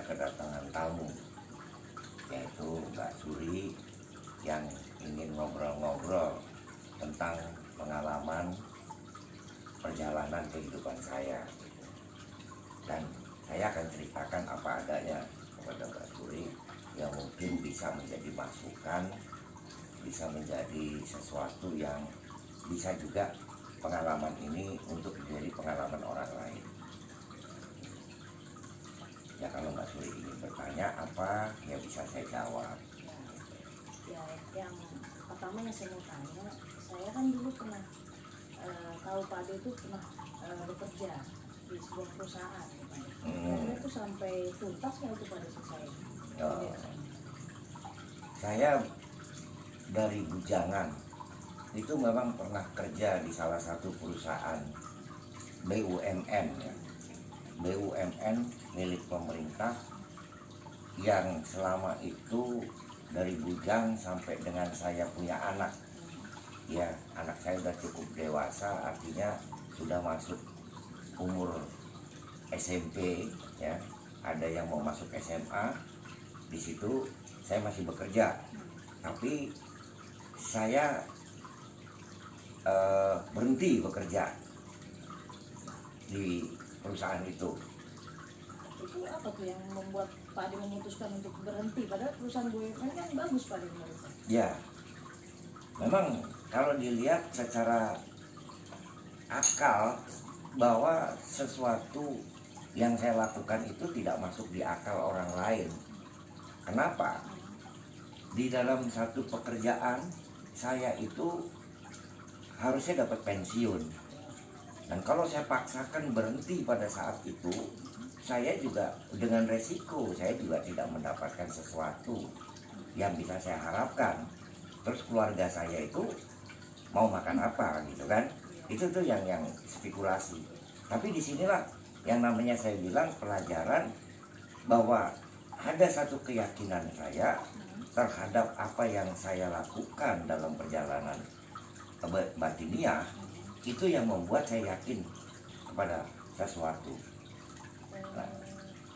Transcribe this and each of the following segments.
kedatangan tamu, yaitu Mbak Suri yang ingin ngobrol-ngobrol tentang pengalaman perjalanan kehidupan saya. Dan saya akan ceritakan apa adanya kepada Mbak Suri yang mungkin bisa menjadi masukan, bisa menjadi sesuatu yang bisa juga pengalaman ini untuk menjadi pengalaman orang lain. Ya, kalau Mbak Suri ingin bertanya apa, ya bisa saya jawab. Ya, yang pertama yang saya mau tanya, saya kan dulu pernah tahu Pak Ade itu pernah bekerja di sebuah perusahaan, dan itu sampai tuntas ya itu pada saya. Saya dari bujangan itu memang pernah kerja di salah satu perusahaan BUMN, ya. BUMN milik pemerintah yang selama itu dari bujang sampai dengan saya punya anak. Ya, anak saya sudah cukup dewasa, artinya sudah masuk umur SMP, ya. Ada yang mau masuk SMA. Di situ saya masih bekerja, tapi saya berhenti bekerja di perusahaan itu. Itu apa tuh yang membuat Pak Ade memutuskan untuk berhenti? Padahal perusahaan BUMN kan bagus Pak Ade menurut saya. Ya, memang kalau dilihat secara akal bahwa sesuatu yang saya lakukan itu tidak masuk di akal orang lain. Kenapa? Di dalam satu pekerjaan saya itu harusnya dapat pensiun. Dan kalau saya paksakan berhenti pada saat itu, saya juga dengan resiko, saya juga tidak mendapatkan sesuatu yang bisa saya harapkan. Terus keluarga saya itu mau makan apa gitu kan? Itu tuh yang spekulasi. Tapi disinilah yang namanya saya bilang pelajaran bahwa ada satu keyakinan saya terhadap apa yang saya lakukan dalam perjalanan batiniah, itu yang membuat saya yakin kepada sesuatu. Nah,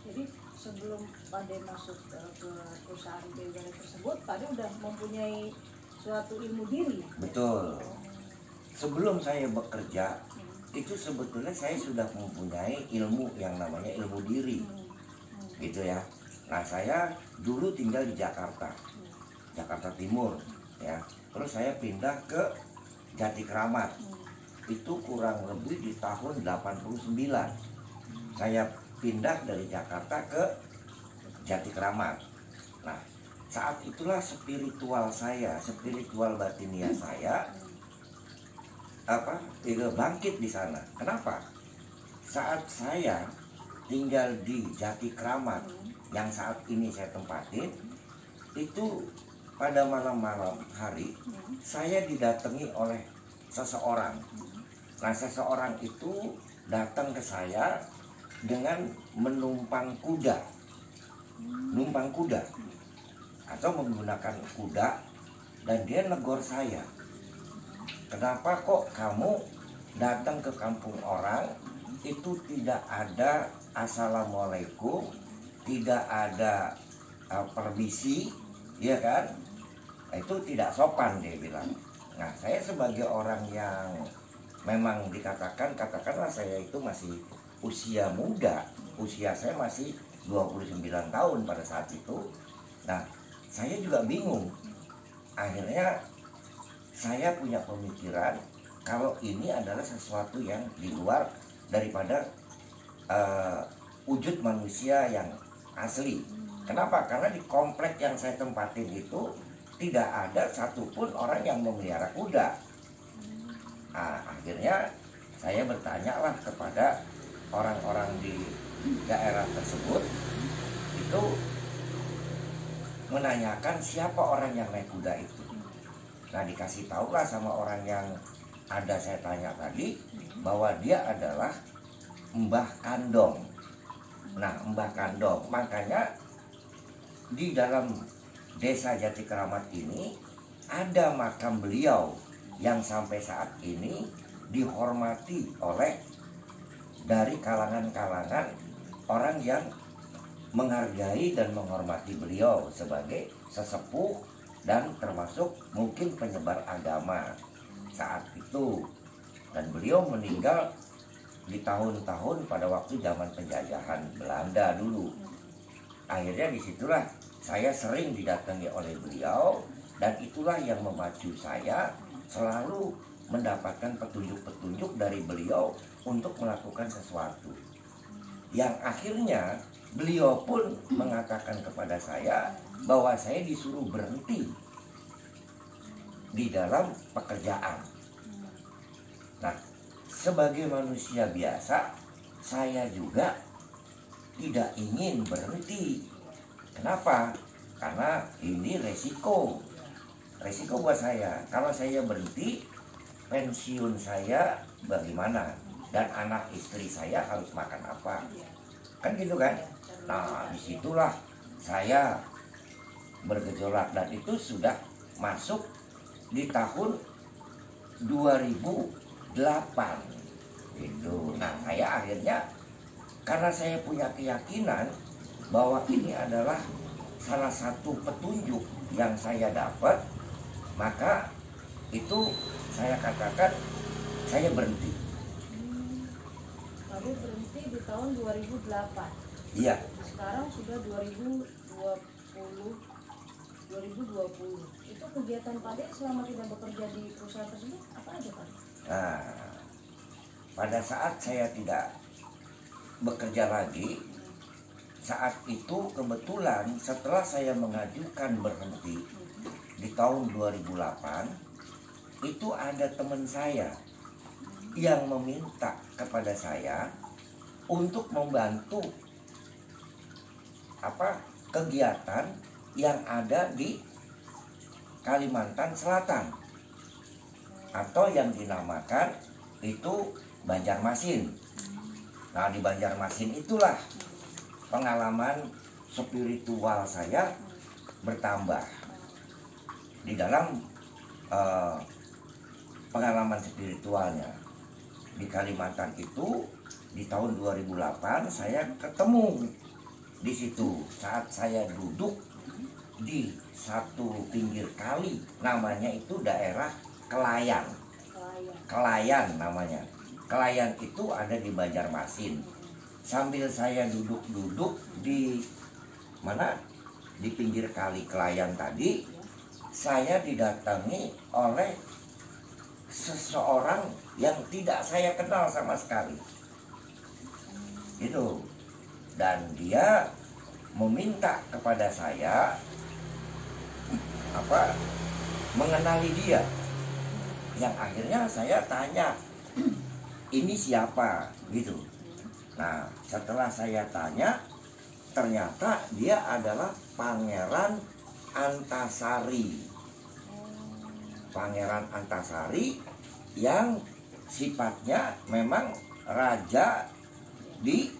jadi sebelum Pak Ade masuk ke perusahaan BUMN tersebut, Pak Ade udah mempunyai suatu ilmu diri. betul. Sebelum saya bekerja, itu sebetulnya saya sudah mempunyai ilmu yang namanya ilmu diri, gitu ya. Nah, saya dulu tinggal di Jakarta Timur, ya. Terus saya pindah ke Jatikramat. Itu kurang lebih di tahun 89. Saya pindah dari Jakarta ke Jatikramat. Nah, saat itulah spiritual batiniah saya bangkit di sana. Kenapa? Saat saya tinggal di Jatikramat yang saat ini saya tempatin, itu pada malam-malam hari saya didatangi oleh seseorang. Nah, seseorang itu datang ke saya dengan menumpang kuda, atau menggunakan kuda, dan dia negor saya. Kenapa kok kamu datang ke kampung orang itu tidak ada assalamualaikum, tidak ada permisi, ya kan? Itu tidak sopan, dia bilang. Nah, saya sebagai orang yang memang katakanlah saya itu masih usia muda, usia saya masih 29 tahun pada saat itu. Nah, saya juga bingung. Akhirnya saya punya pemikiran kalau ini adalah sesuatu yang di luar daripada wujud manusia yang asli. Kenapa? Karena di komplek yang saya tempatin itu tidak ada satupun orang yang memelihara kuda. Nah, akhirnya saya bertanyalah kepada orang-orang di daerah tersebut, itu menanyakan siapa orang yang naik kuda itu. Nah, dikasih tahulah sama orang yang ada saya tanya tadi bahwa dia adalah Mbah Kandong. Nah, Mbah Kandong, makanya di dalam desa Jatikramat ini ada makam beliau yang sampai saat ini dihormati oleh dari kalangan-kalangan orang yang menghargai dan menghormati beliau sebagai sesepuh dan termasuk mungkin penyebar agama saat itu. Dan beliau meninggal di tahun-tahun pada waktu zaman penjajahan Belanda dulu. Akhirnya disitulah saya sering didatangi oleh beliau, dan itulah yang memacu saya selalu mendapatkan petunjuk-petunjuk dari beliau untuk melakukan sesuatu. Yang akhirnya beliau pun mengatakan kepada saya bahwa saya disuruh berhenti di dalam pekerjaan. Nah, sebagai manusia biasa, saya juga tidak ingin berhenti. Kenapa? Karena ini resiko buat saya. Kalau saya berhenti, pensiun saya bagaimana? Dan anak istri saya harus makan apa? Kan gitu kan? Nah, disitulah saya bergejolak, dan itu sudah masuk di tahun 2008 itu. Nah, saya akhirnya, karena saya punya keyakinan bahwa ini adalah salah satu petunjuk yang saya dapat, maka itu saya katakan saya berhenti. Lalu berhenti di tahun 2008. Iya. Sekarang sudah 2020. Itu kegiatan Pak De selama tidak bekerja di perusahaan tersebut apa aja, Pak? Nah, pada saat saya tidak bekerja lagi, saat itu kebetulan setelah saya mengajukan berhenti di tahun 2008, itu ada teman saya yang meminta kepada saya untuk membantu kegiatan yang ada di Kalimantan Selatan, atau yang dinamakan itu Banjarmasin. Nah, di Banjarmasin itulah pengalaman spiritual saya bertambah. Di dalam pengalaman spiritualnya di Kalimantan itu, di tahun 2008 saya ketemu di situ saat saya duduk di satu pinggir kali, namanya itu daerah Kelayan. Kelayan namanya. Kelayan itu ada di Banjarmasin. Sambil saya duduk-duduk di mana? Di pinggir kali Kelayan tadi, saya didatangi oleh seseorang yang tidak saya kenal sama sekali. Itu. Dan dia meminta kepada saya mengenali dia. Yang akhirnya saya tanya, ini siapa gitu. Nah, setelah saya tanya, ternyata dia adalah Pangeran Antasari. Pangeran Antasari yang sifatnya memang raja di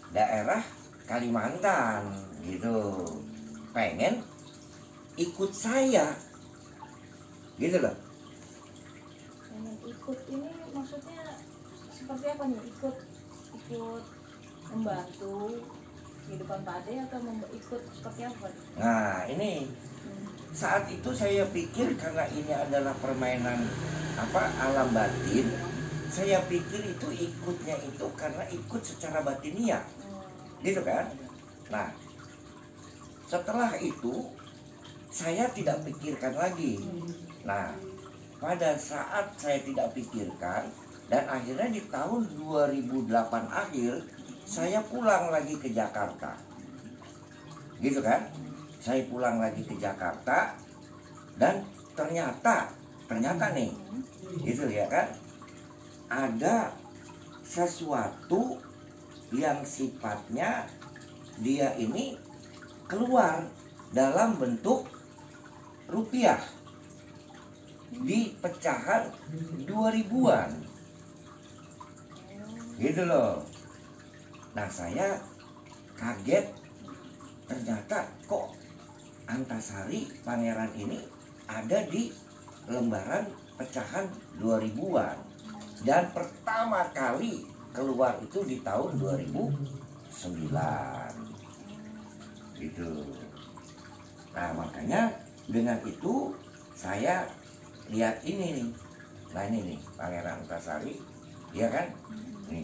daerah Kalimantan gitu. Pengen ikut saya gitu loh. Pengen ikut ini maksudnya seperti apa nih? Ikut membantu kehidupan Pak De atau ikut seperti apa? Nah, ini saat itu saya pikir karena ini adalah permainan alam batin, saya pikir itu ikutnya itu karena ikut secara batiniah, gitu kan? Nah, setelah itu saya tidak pikirkan lagi. Nah, pada saat saya tidak pikirkan, dan akhirnya di tahun 2008 akhir saya pulang lagi ke Jakarta, gitu kan? Saya pulang lagi ke Jakarta, dan ternyata nih, gitu ya kan, ada sesuatu yang sifatnya dia ini keluar dalam bentuk rupiah di pecahan 2000-an, gitu loh. Nah, saya kaget, ternyata kok Antasari Pangeran ini ada di lembaran pecahan 2000-an, dan pertama kali keluar itu di tahun 2011. gitu. Nah makanya dengan itu saya lihat ini nih. Nah ini nih Pangeran Antasari, ya kan? Nih,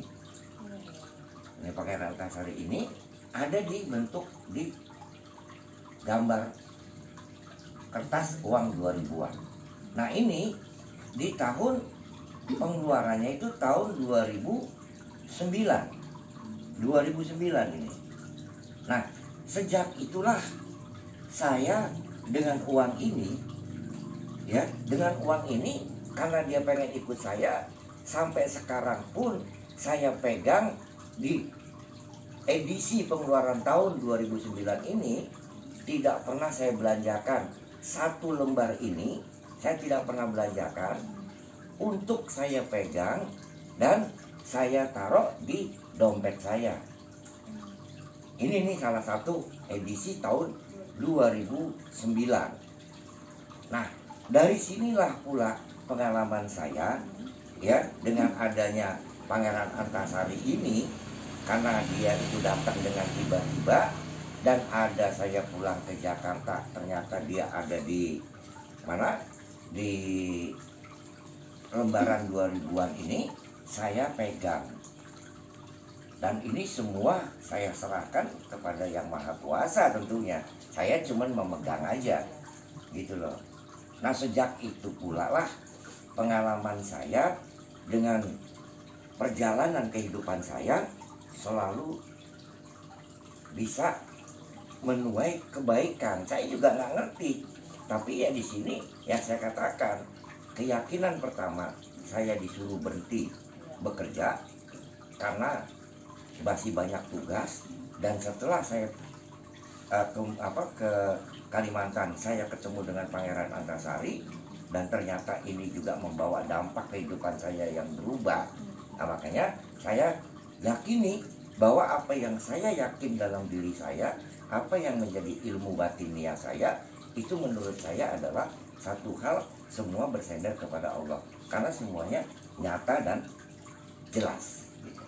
ini Pangeran Antasari ini ada di bentuk di gambar kertas uang 2000-an. Nah ini di tahun pengeluarannya itu tahun 2009 ini. Nah sejak itulah saya dengan uang ini, ya dengan uang ini, karena dia pengen ikut saya, sampai sekarang pun saya pegang di edisi pengeluaran tahun 2009 ini, tidak pernah saya belanjakan. Satu lembar ini saya tidak pernah belanjakan, untuk saya pegang dan saya taruh di dompet saya. Ini nih salah satu edisi tahun 2009. Nah, dari sinilah pula pengalaman saya, ya, dengan adanya Pangeran Antasari ini, karena dia itu datang dengan tiba-tiba, dan ada saya pulang ke Jakarta, ternyata dia ada di mana? Di lembaran 2000-an ini saya pegang. Dan ini semua saya serahkan kepada Yang Maha Kuasa tentunya. Saya cuma memegang aja, gitu loh. Nah sejak itu pula lah pengalaman saya dengan perjalanan kehidupan saya selalu bisa menuai kebaikan. Saya juga nggak ngerti, tapi ya di sini yang saya katakan, keyakinan pertama saya disuruh berhenti bekerja karena masih banyak tugas. Dan setelah saya ke Kalimantan, saya ketemu dengan Pangeran Antasari, dan ternyata ini juga membawa dampak kehidupan saya yang berubah. Nah, makanya saya yakini bahwa apa yang saya yakin dalam diri saya, apa yang menjadi ilmu batinia saya, itu menurut saya adalah satu hal, semua bersender kepada Allah, karena semuanya nyata dan jelas gitu.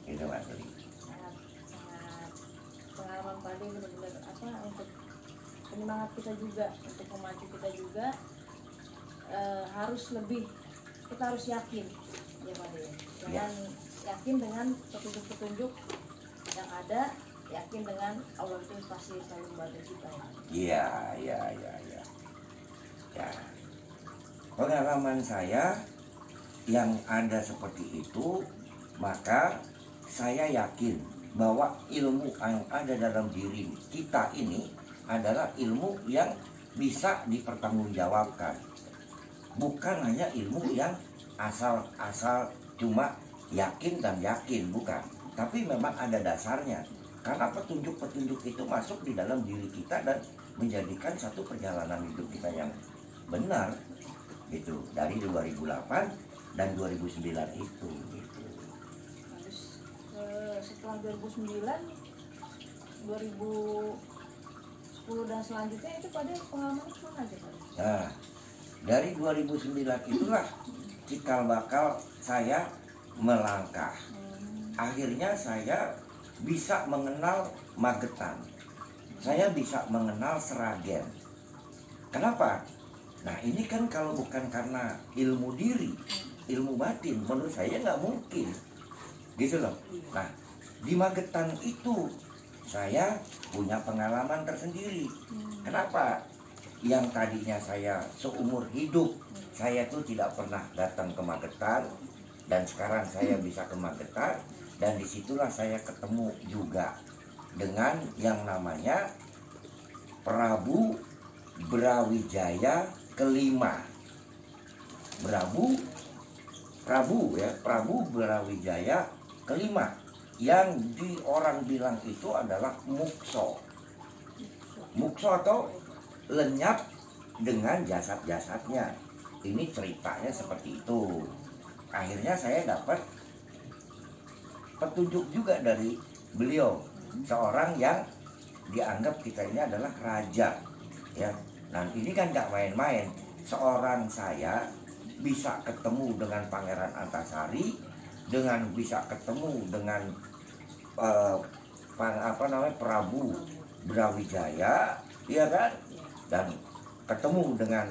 Gitu Mas Duli. Sangat pengalaman Pak Ade benar-benar untuk penyemangat kita juga, untuk memacu kita juga, harus lebih, kita harus yakin ya Pak Ade. Jangan yakin dengan petunjuk-petunjuk yang ada, yakin dengan Allah itu pasti selalu membantu kita. Iya. Ya. Pengalaman saya yang ada seperti itu, maka saya yakin bahwa ilmu yang ada dalam diri kita ini adalah ilmu yang bisa dipertanggungjawabkan. Bukan hanya ilmu yang asal-asal cuma yakin dan yakin, bukan. Tapi memang ada dasarnya. Karena petunjuk-petunjuk itu masuk di dalam diri kita dan menjadikan satu perjalanan hidup kita yang benar gitu, dari 2008 dan 2009 itu gitu. Terus setelah 2009, 2010 dan selanjutnya itu pada pengalaman mana aja Pak? Nah, dari 2009 itulah cikal bakal saya melangkah. Akhirnya saya bisa mengenal Magetan. Saya bisa mengenal Sragen. Kenapa? Nah ini kan kalau bukan karena ilmu diri, ilmu batin, menurut saya nggak mungkin, gitu loh. Nah di Magetan itu saya punya pengalaman tersendiri. Kenapa? Yang tadinya saya seumur hidup saya tuh tidak pernah datang ke Magetan, dan sekarang saya bisa ke Magetan, dan disitulah saya ketemu juga dengan yang namanya Prabu Brawijaya kelima. Prabu Brawijaya kelima, yang orang bilang itu adalah mukso atau lenyap dengan jasad-jasadnya. Ini ceritanya seperti itu. Akhirnya saya dapat petunjuk juga dari beliau, seorang yang dianggap kita ini adalah raja, ya. Nah ini kan gak main-main. Seorang saya bisa ketemu dengan Pangeran Antasari, dengan bisa ketemu dengan eh, Prabu Brawijaya, ya kan, dan ketemu dengan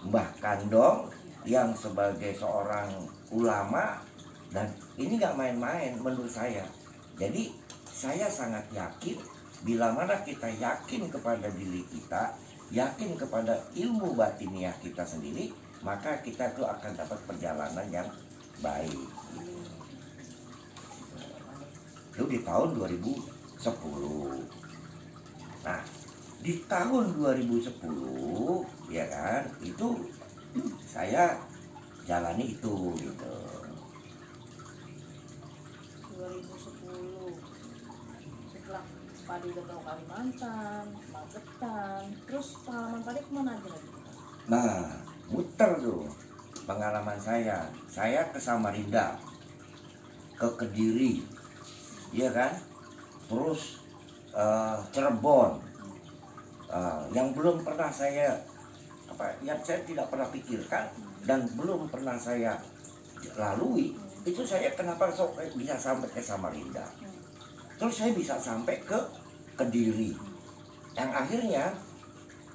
Mbah Kandong yang sebagai seorang ulama, dan ini nggak main-main menurut saya. Jadi saya sangat yakin, bila mana kita yakin kepada diri kita, yakin kepada ilmu batiniah kita sendiri, maka kita tuh akan dapat perjalanan yang baik. Itu di tahun 2010. Nah, di tahun 2010 ya kan, itu saya jalani itu gitu. 2010 setelah Padi udah tahu Kalimantan, Magetan, terus pengalaman Padi kemana aja lagi? Nah, muter tuh pengalaman saya. Saya ke Samarinda, ke Kediri, iya kan, terus Cirebon, yang belum pernah saya yang saya tidak pernah pikirkan dan belum pernah saya lalui. Itu saya kenapa bisa sampai ke Samarinda, terus saya bisa sampai ke Kediri, yang akhirnya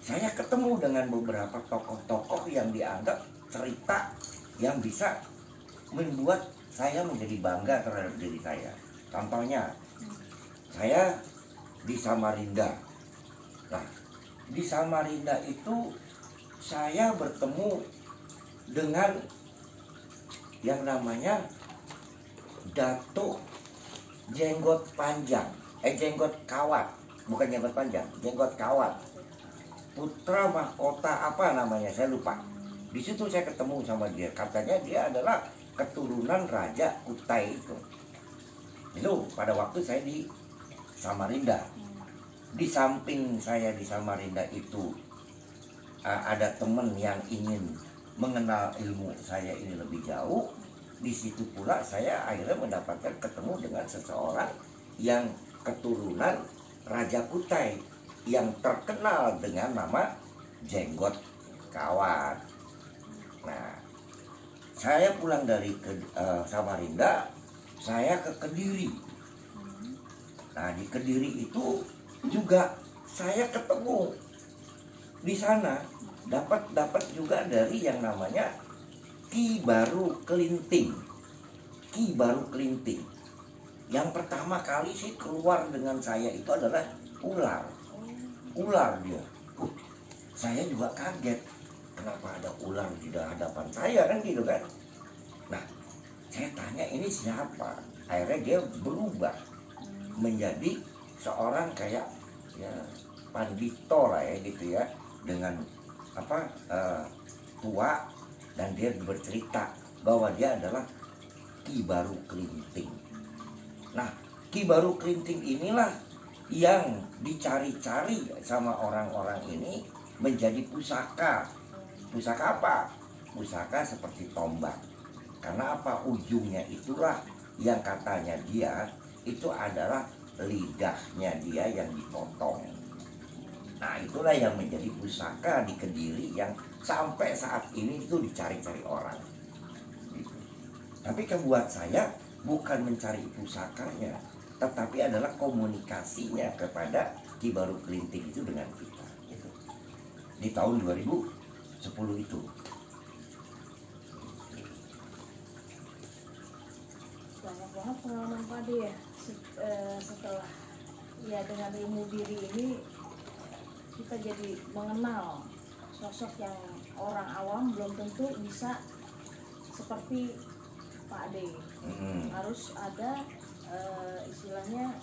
saya ketemu dengan beberapa tokoh-tokoh yang dianggap cerita yang bisa membuat saya menjadi bangga terhadap diri saya. Contohnya, saya di Samarinda. Nah, di Samarinda itu saya bertemu dengan yang namanya Datuk Jenggot Panjang, Jenggot Kawat, bukan jenggot panjang, Jenggot Kawat, putra mahkota apa namanya, saya lupa. Di situ saya ketemu sama dia. Katanya dia adalah keturunan Raja Kutai itu. Itu pada waktu saya di Samarinda. Di samping saya di Samarinda itu ada teman yang ingin mengenal ilmu saya ini lebih jauh. Di situ pula saya akhirnya mendapatkan ketemu dengan seseorang yang keturunan Raja Kutai yang terkenal dengan nama Jenggot Kawat. Nah, saya pulang dari Samarinda, saya ke Kediri. Nah, di Kediri itu juga saya ketemu di sana, dapat juga dari yang namanya Ki Baru Kelinting. Ki Baru Kelinting. Yang pertama kali sih keluar dengan saya itu adalah ular. Ular dia. Saya juga kaget. Kenapa ada ular di hadapan saya kan gitu kan. Nah, saya tanya ini siapa. Akhirnya dia berubah menjadi seorang kayak ya pandito lah ya gitu ya, dengan tua, dan dia bercerita bahwa dia adalah Ki Baru Kelinting. Nah, Ki Baru Kelinting inilah yang dicari-cari sama orang-orang ini menjadi pusaka. Pusaka apa? Pusaka seperti tombak. Karena apa? Ujungnya itulah yang katanya dia itu adalah lidahnya dia yang dipotong. Nah, itulah yang menjadi pusaka di Kediri yang sampai saat ini itu dicari-cari orang. Gitu. Tapi kan buat saya bukan mencari pusakanya, tetapi adalah komunikasinya kepada Ki Baru Kelinting itu dengan kita. Gitu. Di tahun 2010 itu. Banyak banget pengalaman Padi ya. Setelah ya dengan ilmu diri ini kita jadi mengenal sosok yang orang awam belum tentu bisa seperti Pak Ade. Harus ada istilahnya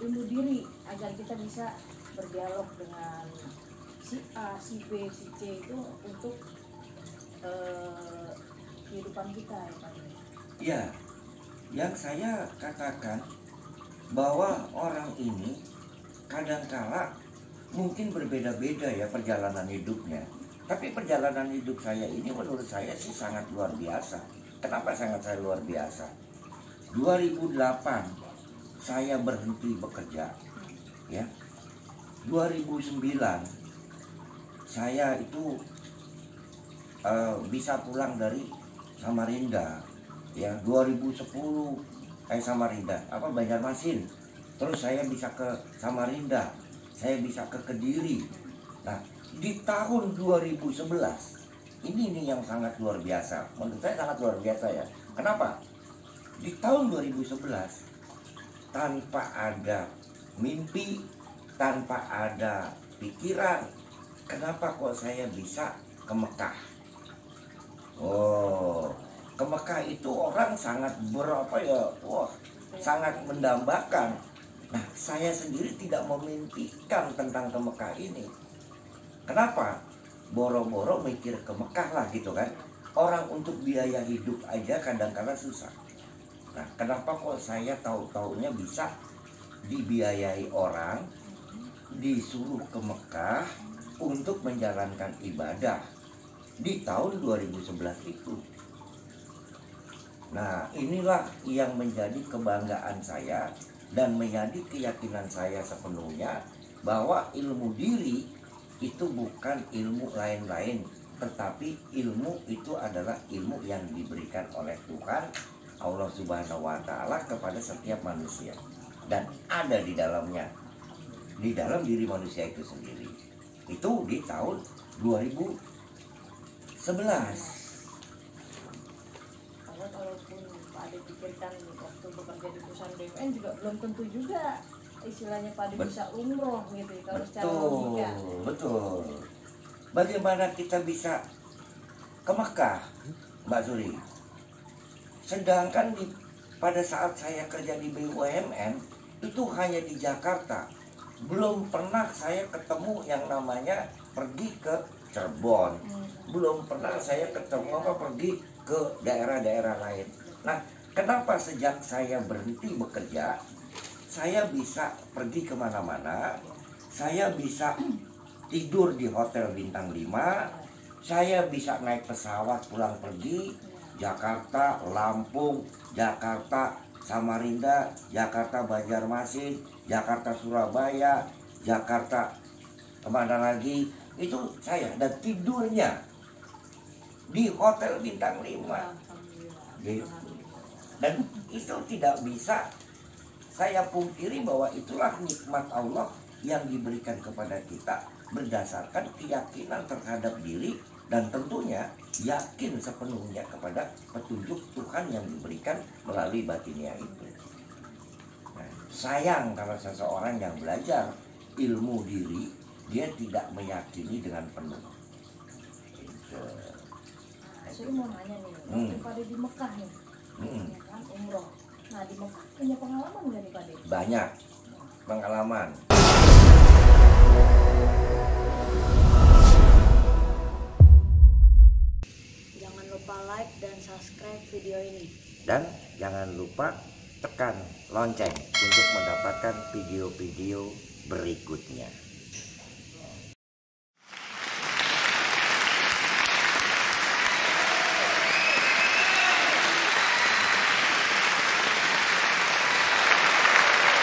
ilmu diri agar kita bisa berdialog dengan si A, si B, si C itu untuk kehidupan kita ya Pak Ade. Ya, yang saya katakan bahwa orang ini kadangkala mungkin berbeda-beda ya perjalanan hidupnya. Tapi perjalanan hidup saya ini menurut saya sih sangat luar biasa. Kenapa sangat luar biasa? 2008 saya berhenti bekerja, ya. 2009 saya itu bisa pulang dari Samarinda, ya. 2010 kayak Samarinda, apa Banjarmasin. Terus saya bisa ke Samarinda, saya bisa ke Kediri. Nah, di tahun 2011 ini yang sangat luar biasa. Menurut saya sangat luar biasa ya. Kenapa? Di tahun 2011 tanpa ada mimpi, tanpa ada pikiran, kenapa kok saya bisa ke Mekah? Oh, ke Mekah itu orang sangat sangat mendambakan. Nah, saya sendiri tidak memimpikan tentang ke Mekah ini. Kenapa? Boro-boro mikir ke Mekah lah gitu kan. Orang untuk biaya hidup aja kadang-kadang susah. Nah, kenapa kok saya tahu-taunya bisa dibiayai orang, disuruh ke Mekah untuk menjalankan ibadah di tahun 2011 itu. Nah, inilah yang menjadi kebanggaan saya dan menjadi keyakinan saya sepenuhnya bahwa ilmu diri itu bukan ilmu lain-lain, tetapi ilmu itu adalah ilmu yang diberikan oleh Tuhan Allah Subhanahu wa Ta'ala kepada setiap manusia, dan ada di dalamnya, di dalam diri manusia itu sendiri. Itu di tahun 2011. Kalaupun Pak Ade pikirkan waktu bekerja di perusahaan BUMN juga belum tentu juga istilahnya Pak Ade bisa umroh gitu ya, kalau secara logika. Betul. Bagaimana kita bisa ke Mekah, Mbak Suri? Sedangkan pada saat saya kerja di BUMN itu hanya di Jakarta. Belum pernah saya ketemu yang namanya pergi ke Cirebon. Belum pernah saya ketemu pergi ke daerah-daerah lain. Nah, kenapa sejak saya berhenti bekerja, saya bisa pergi kemana-mana, saya bisa tidur di hotel bintang 5, saya bisa naik pesawat pulang pergi, Jakarta, Lampung, Jakarta, Samarinda, Jakarta, Banjarmasin, Jakarta, Surabaya, Jakarta, kemana lagi, itu saya, dan tidurnya di hotel bintang 5. Dan itu tidak bisa saya pungkiri bahwa itulah nikmat Allah yang diberikan kepada kita berdasarkan keyakinan terhadap diri dan tentunya yakin sepenuhnya kepada petunjuk Tuhan yang diberikan melalui batinia itu. Nah, sayang kalau seseorang yang belajar ilmu diri dia tidak meyakini dengan penuh. Saya mau nanya nih, waktu Pak Ade di Mekah nih, ya kan, umroh. Nah, di Mekah punya pengalaman nggak nih Pak Ade? Banyak pengalaman. Jangan lupa like dan subscribe video ini. Dan jangan lupa tekan lonceng untuk mendapatkan video-video berikutnya.